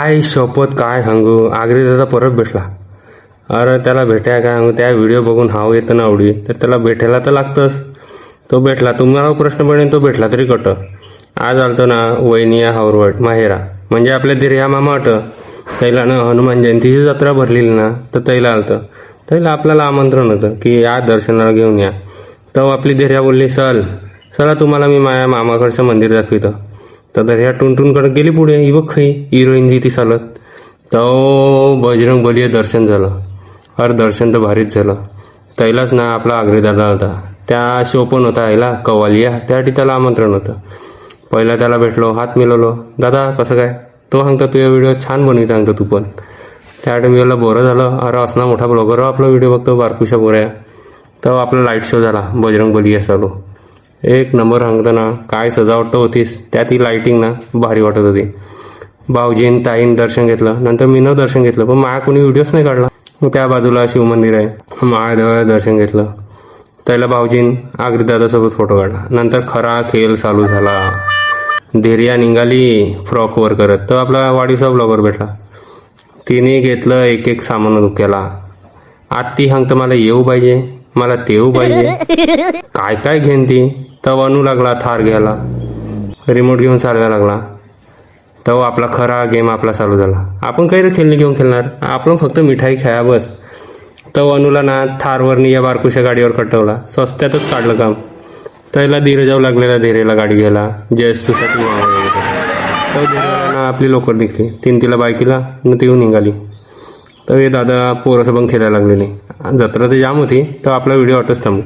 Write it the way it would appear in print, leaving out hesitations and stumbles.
काय शपथ काय सांगू, आगरी दादा परत भेटला. अरे त्याला भेटाय काय सांगू, त्या व्हिडिओ बघून हाव येतं ना आवडी, तर त्याला भेटायला तर लागतंच. तो भेटला, तुम्हाला प्रश्न पडेल तो भेटला तरी कटं. आज आलतो ना वैनिया हावरवट माहेरा, म्हणजे आपल्या दिर्या मामा अट त्याला ना हनुमान जयंतीची जत्रा भरलेली ना, तर त्याला आलतं. त्याला आपल्याला आमंत्रण होतं की या दर्शनाला घेऊन या. तर आपली धैर्या बोलली चला तुम्हाला मी माझ्या मामाकडचं मंदिर दाखवितो. तर धैर्या टुनटुनकडे गेली पुढे. ही बघ खई हिरोईन जी ती चालत. तो बजरंग बली दर्शन झालं. अरे दर्शन तर भारीच झालं. त्यालाच ना आपला आगरी दादा होता, त्या शो पण होता याला कवालिया, त्यासाठी त्याला आमंत्रण होतं. पहिला त्याला भेटलो, हात मिळवलो. दादा कसं काय? तो सांगतो तुझ्या व्हिडिओ छान बनवित सांगतो तू पण. त्यासाठी मी मला बरं झालं, अरे असना मोठा ब्लॉगर आपला व्हिडिओ बघतो बारकुशा बोऱ्या. तर आपला लाईट शो झाला बजरंग बली चालू. एक नंबर सांगतो ना, काय सजावट होतीस, त्यात ही लाईटिंग ना भारी वाटत होती. भाऊजीन ताईन दर्शन घेतलं, नंतर मी दर्शन घेतलं, पण माझ्या कोणी व्हिडिओच नाही काढला. मग त्या बाजूला शिवमंदिर आहे, महादेव दर्शन घेतलं. त्याला भाऊजीन आगरी दादासोबत फोटो काढला. नंतर खरा खेळ चालू झाला. धैर्या निघाली फ्रॉकवर करत, तर आपला वाढीचा ब्लॉगर भेटला. तिने घेतलं एक एक सामान डोक्याला. आज ती सांगतं मला येऊ पाहिजे, मला तेऊ पाहिजे, काय काय घेईन ती. तर बनू लागला थार घ्यायला, रिमोट घेऊन चालवायला लागला. तेव्हा आपला खरा गेम आपला चालू झाला. आपण काही खेळणी घेऊन खेळणार, आपण फक्त मिठाई खाया बस. तर अनुला ना थारवरनी या बारकुशा गाडीवर कटवला, स्वस्त्यातच काढलं काम. त्याला धीरे जाऊ लागलेला धैर्याला गाडी घ्यायला, जयस्तूसाठी तर धैर्याला ना आपली लोकर दिसली. तिला बायकीला न ती येऊन निघाली. तर हे दादा पोरसं पण खेळायला लागलेली. जत्रा तर जाम होती, तर आपला व्हिडिओ ऑटोच थांबू.